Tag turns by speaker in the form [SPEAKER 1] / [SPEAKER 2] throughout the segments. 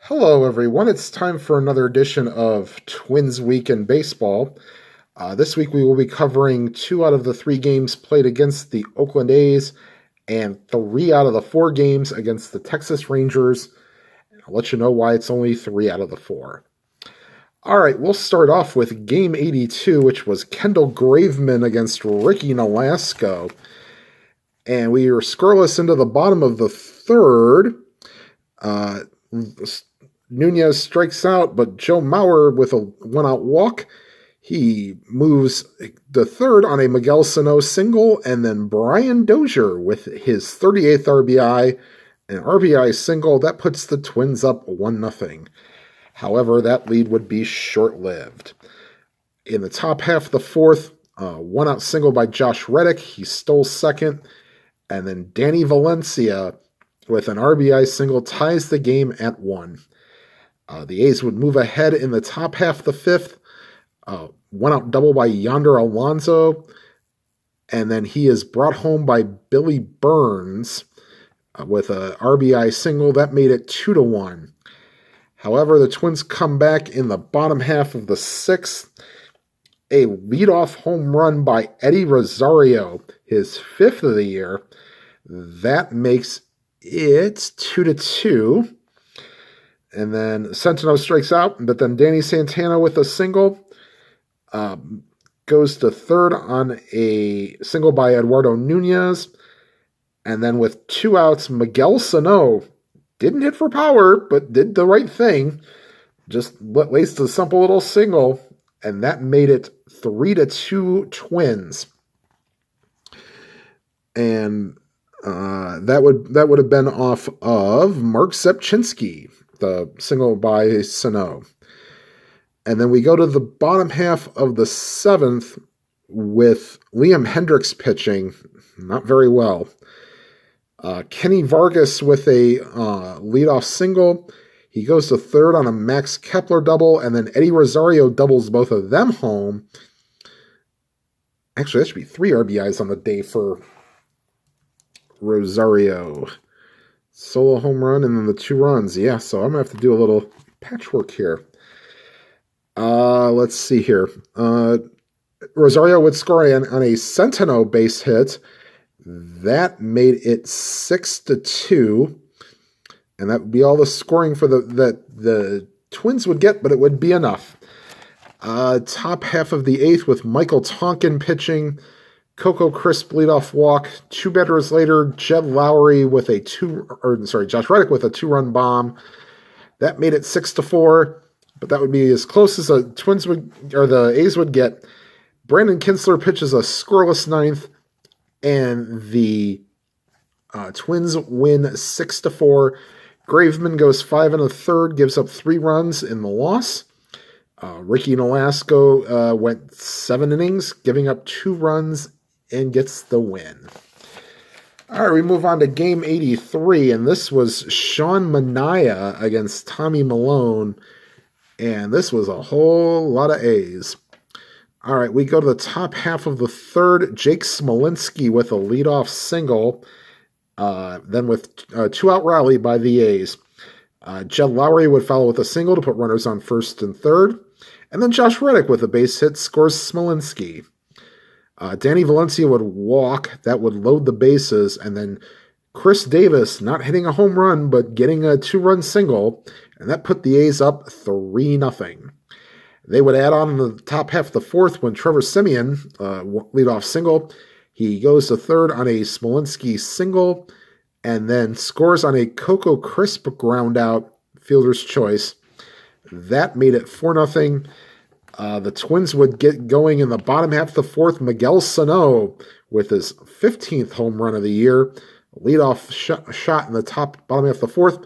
[SPEAKER 1] Hello, everyone. It's time for another edition of Twins Week in Baseball. This week we will be covering 2 out of the 3 games played against the Oakland A's and 3 out of the 4 games against the Texas Rangers. I'll let you know why it's only 3 out of the 4. All right, we'll start off with Game 82, which was Kendall Graveman against Ricky Nolasco. And we were scoreless into the bottom of the third. Nunez strikes out, but Joe Mauer with a one-out walk. He moves the third on a Miguel Sano single, and then Brian Dozier with his 38th RBI, an RBI single. That puts the Twins up 1-0. However, that lead would be short-lived. In the top half of the fourth, one-out single by Josh Reddick. He stole second, and then Danny Valencia with an RBI single ties the game at 1. The A's would move ahead in the top half of the fifth. One-out double by Yonder Alonso. And then he is brought home by Billy Burns with a RBI single. That made it 2-1. However, the Twins come back in the bottom half of the sixth. A leadoff home run by Eddie Rosario, his 5th of the year. That makes it 2-2. And then Centeno strikes out, but then Danny Santana with a single goes to third on a single by Eduardo Nunez. And then with 2 outs, Miguel Sano didn't hit for power, but did the right thing. Just laced a simple little single, and that made it 3-2 Twins. And that would have been off of Mark Sepchinski, the single by Sano. And then we go to the bottom half of the seventh with Liam Hendriks pitching, not very well. Kenny Vargas with a leadoff single. He goes to third on a Max Kepler double, and then Eddie Rosario doubles both of them home. Actually, that should be 3 RBIs on the day for Rosario. Solo home run and then the 2 runs. Yeah, so I'm going to have to do a little patchwork here. Let's see here. Rosario would score on a Centeno base hit. That made it 6-2. And that would be all the scoring for the Twins would get, but it would be enough. Top half of the 8th with Michael Tonkin pitching. Coco Crisp leadoff walk. 2 batters later, Jed Lowry with Josh Reddick with a 2-run bomb. That made it 6-4, but that would be as close as the A's would get. Brandon Kinsler pitches a scoreless 9th, and the Twins win 6-4. Graveman goes 5 1/3, gives up 3 runs in the loss. Ricky Nolasco went 7 innings, giving up 2 runs, and gets the win. All right, we move on to Game 83, and this was Sean Manaea against Tommy Malone, and this was a whole lot of A's. All right, we go to the top half of the third. Jake Smolinski with a leadoff single, then with a 2-out rally by the A's. Jed Lowry would follow with a single to put runners on first and third, and then Josh Reddick with a base hit scores Smolinski. Danny Valencia would walk. That would load the bases. And then Chris Davis not hitting a home run, but getting a 2-run single. And that put the A's up 3-0. They would add on in the top half of the fourth when Trevor Simeon, leadoff single. He goes to third on a Smolinski single. And then scores on a Coco Crisp ground out, fielder's choice. That made it 4-0. The Twins would get going in the bottom half of the fourth. Miguel Sano with his 15th home run of the year. Leadoff shot in the bottom half of the fourth.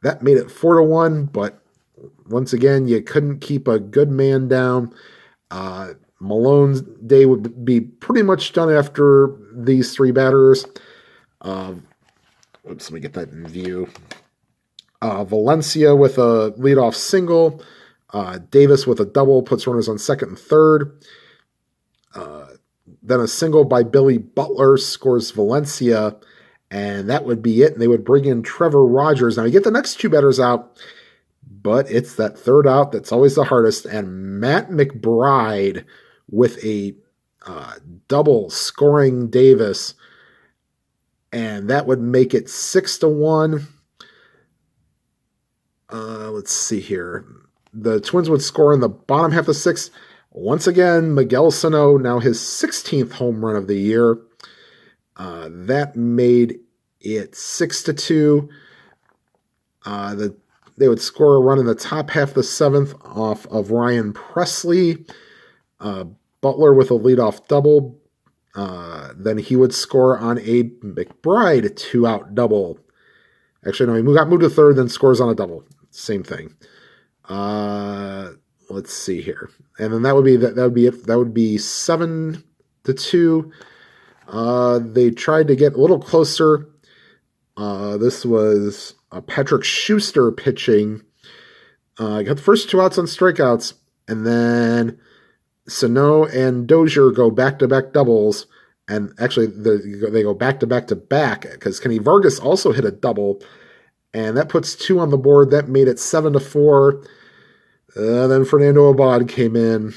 [SPEAKER 1] That made it 4-1, but once again, you couldn't keep a good man down. Malone's day would be pretty much done after these 3 batters. Let me get that in view. Valencia with a leadoff single. Davis with a double puts runners on second and third. Then a single by Billy Butler scores Valencia, and that would be it. And they would bring in Trevor Rogers. Now you get the next 2 batters out. but it's that third out that's always the hardest. And Matt McBride with a double scoring Davis, and that would make it 6-1. Let's see here. The Twins would score in the bottom half of the sixth. Once again, Miguel Sano, now his 16th home run of the year. That made it 6-2. They would score a run in the top half of the seventh off of Ryan Presley. Butler with a leadoff double. Then he would score on a McBride 2-out double. Actually, no, he got moved to third, then scores on a double. Same thing. Let's see here, and then that would be it. That would be 7-2. They tried to get a little closer. This was Patrick Schuster pitching. Got the first 2 outs on strikeouts, and then Sano and Dozier go back-to-back doubles, and actually they go back-to-back because Kenny Vargas also hit a double, and that puts 2 on the board. That made it 7-4. Then Fernando Abad came in.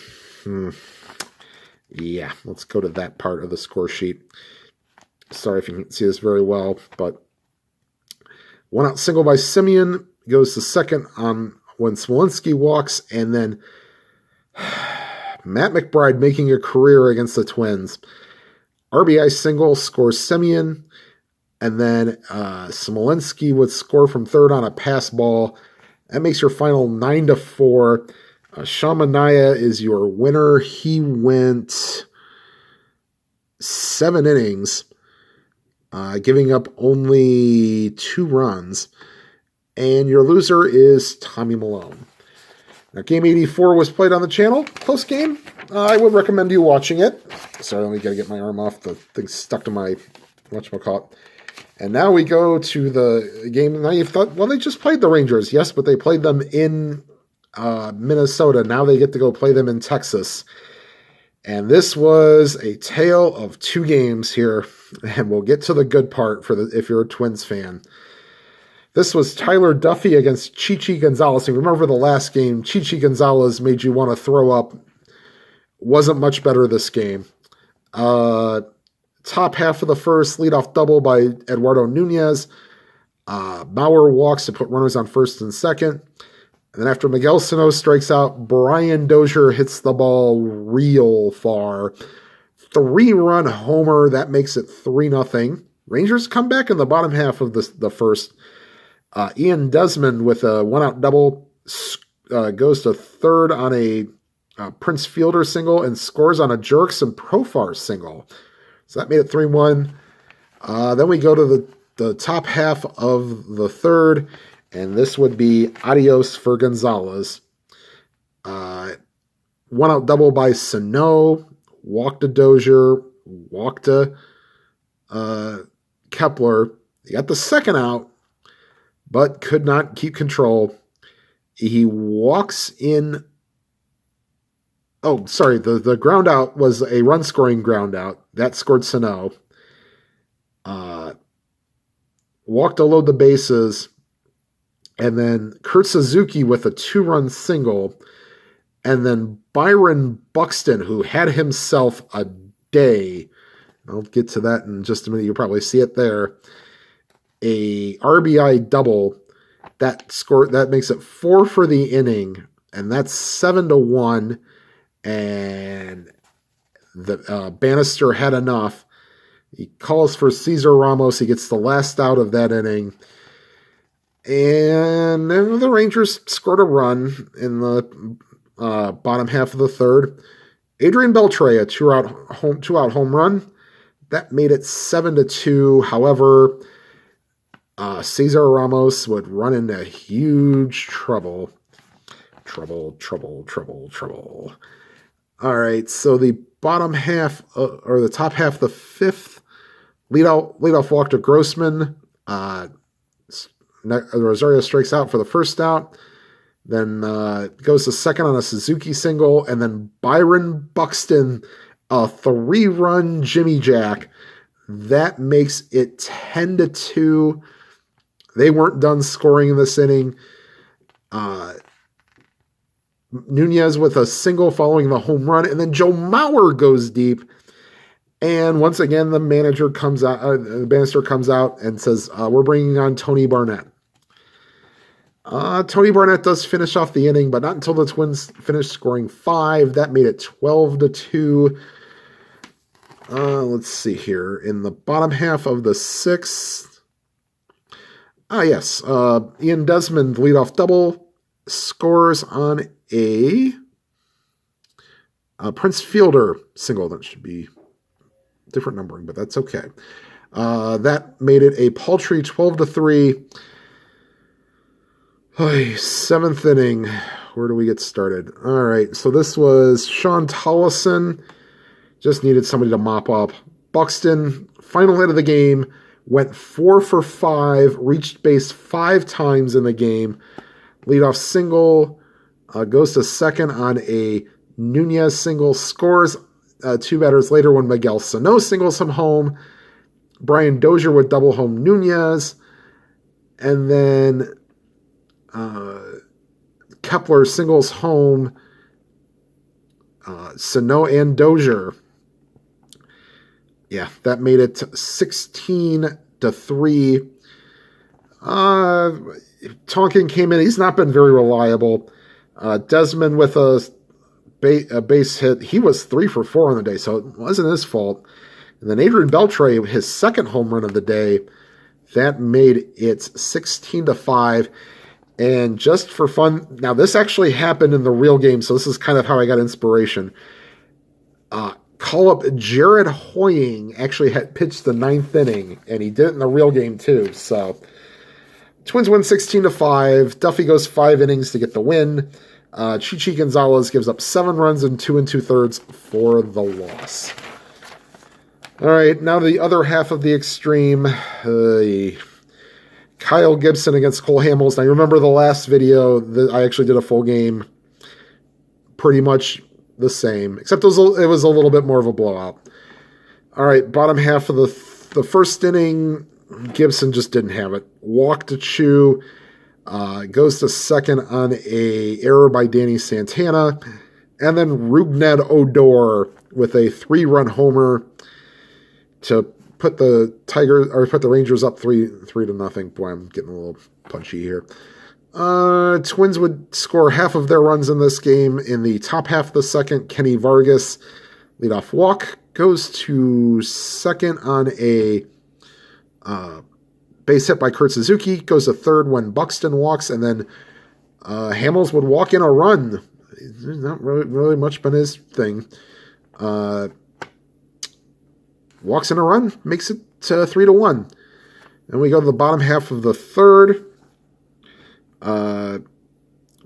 [SPEAKER 1] Yeah, let's go to that part of the score sheet. Sorry if you can't see this very well, but 1-out single by Simeon goes to second on when Smolinski walks, and then Matt McBride making a career against the Twins. RBI single scores Simeon, and then Smolinski would score from third on a pass ball. That makes your final 9-4. Sean Manaea is your winner. He went 7 innings, giving up only 2 runs. And your loser is Tommy Malone. Now, Game 84 was played on the channel. Close game. I would recommend you watching it. Sorry, let me gotta get my arm off. The thing's stuck to my whatchamacallit. And now we go to the game. Now you thought, well, they just played the Rangers. Yes, but they played them in Minnesota. Now they get to go play them in Texas. And this was a tale of 2 games here. And we'll get to the good part if you're a Twins fan. This was Tyler Duffy against Chichi Gonzalez. And remember the last game, Chichi Gonzalez made you want to throw up. Wasn't much better this game. Top half of the first, leadoff double by Eduardo Nunez. Bauer walks to put runners on first and second. And then after Miguel Sano strikes out, Brian Dozier hits the ball real far. 3-run homer. That makes it 3-0. Rangers come back in the bottom half of the first. Ian Desmond with a 1-out double goes to third on a Prince Fielder single and scores on a Jurickson Profar single. So that made it 3-1. Then we go to the top half of the third, and this would be adios for Gonzalez. 1-out double by Sano, walk to Dozier, walk to Kepler. He got the second out, but could not keep control. He walks in. Oh, sorry, the ground out was a run-scoring ground out. That scored Sano. Walked to load the bases, and then Kurt Suzuki with a 2-run single, and then Byron Buxton, who had himself a day. I'll get to that in just a minute. You'll probably see it there. A RBI double. That makes it 4 for the inning, and that's 7-1. And the Bannister had enough. He calls for Cesar Ramos. He gets the last out of that inning. And then the Rangers scored a run in the bottom half of the third. Adrian Beltre, a 2-out home run. That made it 7-2. However, Cesar Ramos would run into huge trouble. Trouble. All right, so the bottom half, or the top half of the fifth, leadoff walk to Grossman. Rosario strikes out for the first out, then goes to second on a Suzuki single, and then Byron Buxton, a 3-run Jimmy Jack. That makes it 10-2. They weren't done scoring in this inning. Nunez with a single following the home run, and then Joe Mauer goes deep. And once again, the manager comes out, the Bannister comes out and says, we're bringing on Tony Barnett. Tony Barnett does finish off the inning, but not until the Twins finished scoring 5. That made it 12-2. Let's see here. In the bottom half of the 6th. Yes. Ian Desmond, leadoff double, scores on a Prince Fielder single. That should be different numbering, but that's okay. That made it a paltry 12-3. 7th inning. Where do we get started? All right, so this was Sean Tollison. Just needed somebody to mop up. Buxton, final hit of the game, went 4 for 5, reached base 5 times in the game. Leadoff single, goes to second on a Nunez single, scores 2 batters later when Miguel Sano singles him home. Brian Dozier would double home Nunez. And then Kepler singles home Sano and Dozier. Yeah, that made it 16-3. Tonkin came in. He's not been very reliable. Desmond with a base hit. He was 3 for 4 on the day, so it wasn't his fault. And then Adrian Beltre, his second home run of the day, that made it 16-5. And just for fun, now this actually happened in the real game, so this is kind of how I got inspiration. Call-up Jared Hoying actually had pitched the 9th inning, and he did it in the real game too. So Twins win 16-5. Duffy goes 5 innings to get the win. Chichi Gonzalez gives up 7 runs and 2 2/3 for the loss. All right, now the other half of the extreme. Kyle Gibson against Cole Hamels. Now, you remember the last video that I actually did a full game, pretty much the same, except it was a little bit more of a blowout. All right, bottom half of the first inning, Gibson just didn't have it. Walked to Chu, goes to second on a error by Danny Santana, and then Rougned Odor with a 3-run homer to put the Rangers up 3-0. Boy, I'm getting a little punchy here. Twins would score half of their runs in this game in the top half of the second. Kenny Vargas, leadoff walk, goes to second on a base hit by Kurt Suzuki, goes to third when Buxton walks, and then Hamels would walk in a run. There's not really much been his thing. Walks in a run, makes it 3-1. And we go to the bottom half of the third.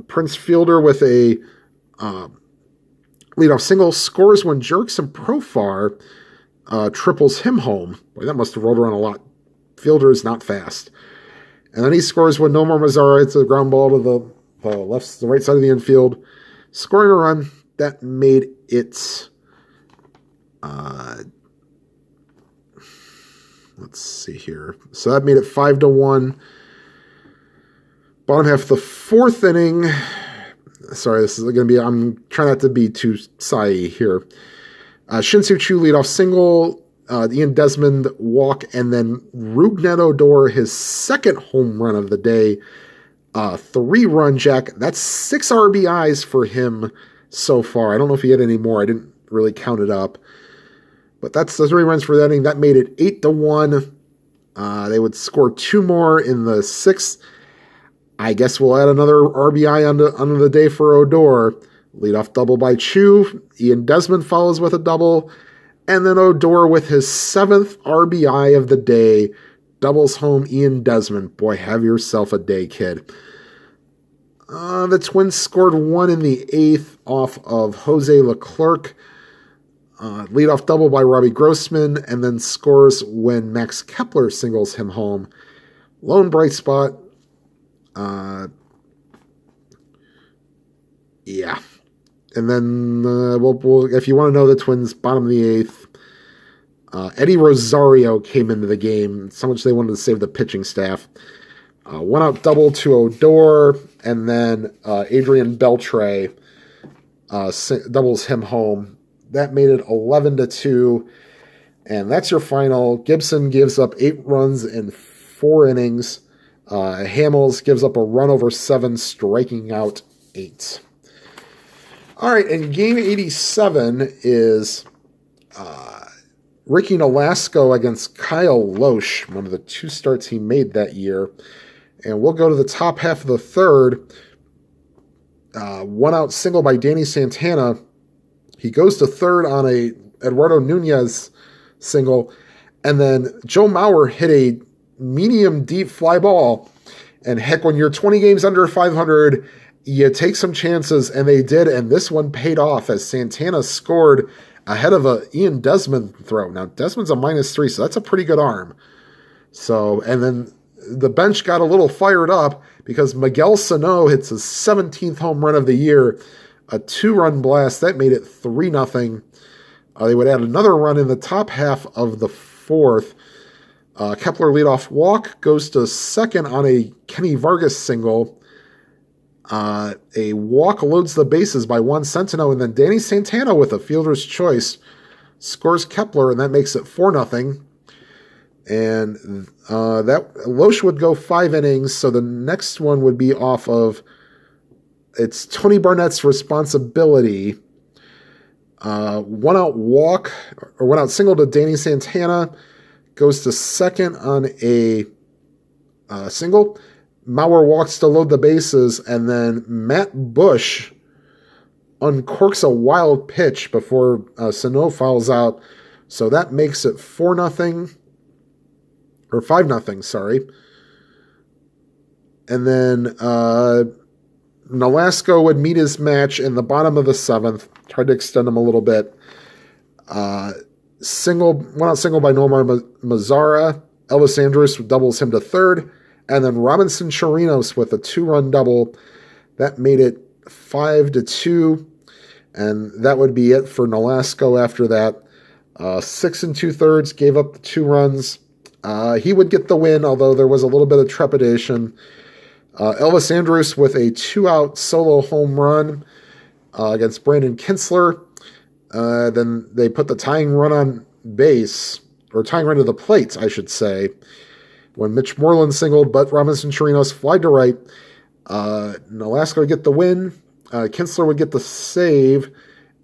[SPEAKER 1] Prince Fielder with a leadoff single, scores when Jurickson Profar triples him home. Boy, that must have rolled around a lot. Fielder is not fast. And then he scores when Nomar Mazara hits a ground ball to the right side of the infield, scoring a run. That made it... let's see here. So that made it 5-1. Bottom half of the 4th inning. Sorry, this is going to be... I'm trying not to be too sighy here. Shin-Soo Choo leadoff single. Ian Desmond walk, and then Rougned Odor, his second home run of the day. 3-run jack. That's 6 RBIs for him so far. I don't know if he had any more. I didn't really count it up. But that's the 3 runs for that inning. That made it 8-1. They would score 2 more in the 6th. I guess we'll add another RBI on the day for Odor. Leadoff double by Chu. Ian Desmond follows with a double. And then Odor with his 7th RBI of the day doubles home Ian Desmond. Boy, have yourself a day, kid. The Twins scored 1 in the 8th off of Jose Leclerc. Leadoff double by Robbie Grossman, and then scores when Max Kepler singles him home. Lone bright spot. Yeah. And then, we'll, if you want to know the Twins' bottom of the 8th, Eddie Rosario came into the game. So much they wanted to save the pitching staff. One out double to Odor, and then Adrian Beltre doubles him home. That made it 11-2, and that's your final. Gibson gives up 8 runs in 4 innings. Hamels gives up a run over 7, striking out 8. All right, and game 87 is Ricky Nolasco against Kyle Loesch, one of the 2 starts he made that year. And we'll go to the top half of the third. One out single by Danny Santana. He goes to third on a Eduardo Nunez single. And then Joe Mauer hit a medium deep fly ball. And heck, when you're 20 games under 500, you take some chances, and they did. And this one paid off as Santana scored ahead of a Ian Desmond throw. Now, Desmond's a -3, so that's a pretty good arm. So, and then the bench got a little fired up because Miguel Sano hits his 17th home run of the year, a 2-run blast. That made it 3-0. They would add another run in the top half of the fourth. Kepler leadoff walk, goes to second on a Kenny Vargas single. A walk loads the bases by Juan Centeno, and then Danny Santana with a fielder's choice scores Kepler, and that makes it 4-0. And that Loesch would go 5 innings, so the next one would be off of, it's Tony Barnett's responsibility. One out walk, or one out single to Danny Santana, goes to second on a single. Mauer walks to load the bases, and then Matt Bush uncorks a wild pitch before Sano fouls out, so that makes it 4-0. Or 5-0, sorry. And then Nolasco would meet his match in the bottom of the 7th. Tried to extend him a little bit. One out single by Nomar Mazara. Elvis Andrus doubles him to third. And then Robinson Chirinos with a 2-run double. That made it 5-2. And that would be it for Nolasco after that. 6 2/3, gave up the 2 runs. He would get the win, although there was a little bit of trepidation. Elvis Andrus with a 2-out solo home run against Brandon Kintzler. Then they put the tying run on base, or tying run to the plate, I should say, when Mitch Moreland singled, but Robinson Chirinos flied to right. Nolasco would get the win. Kintzler would get the save,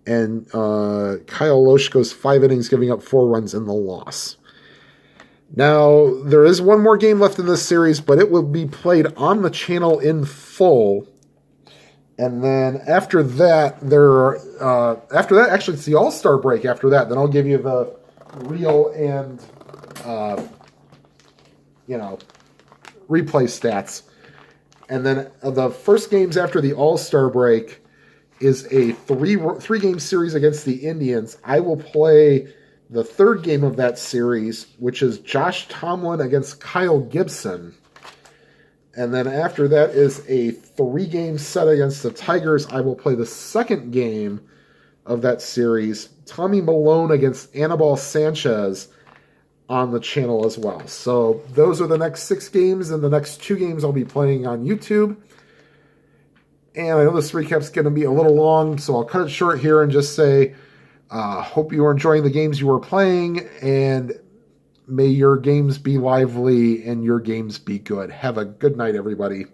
[SPEAKER 1] and Kyle Loesch goes 5 innings, giving up 4 runs in the loss. Now, there is one more game left in this series, but it will be played on the channel in full. And then after that, actually, it's the All-Star break after that. Then I'll give you the real and, replay stats. And then the first games after the All-Star break is a three-game series against the Indians. I will play the third game of that series, which is Josh Tomlin against Kyle Gibson. And then after that is a 3-game set against the Tigers. I will play the second game of that series, Tommy Malone against Anibal Sanchez, on the channel as well. So those are the next 6 games, and the next 2 games I'll be playing on YouTube. And I know this recap's going to be a little long, so I'll cut it short here and just say, hope you are enjoying the games you are playing, and may your games be lively and your games be good. Have a good night, everybody.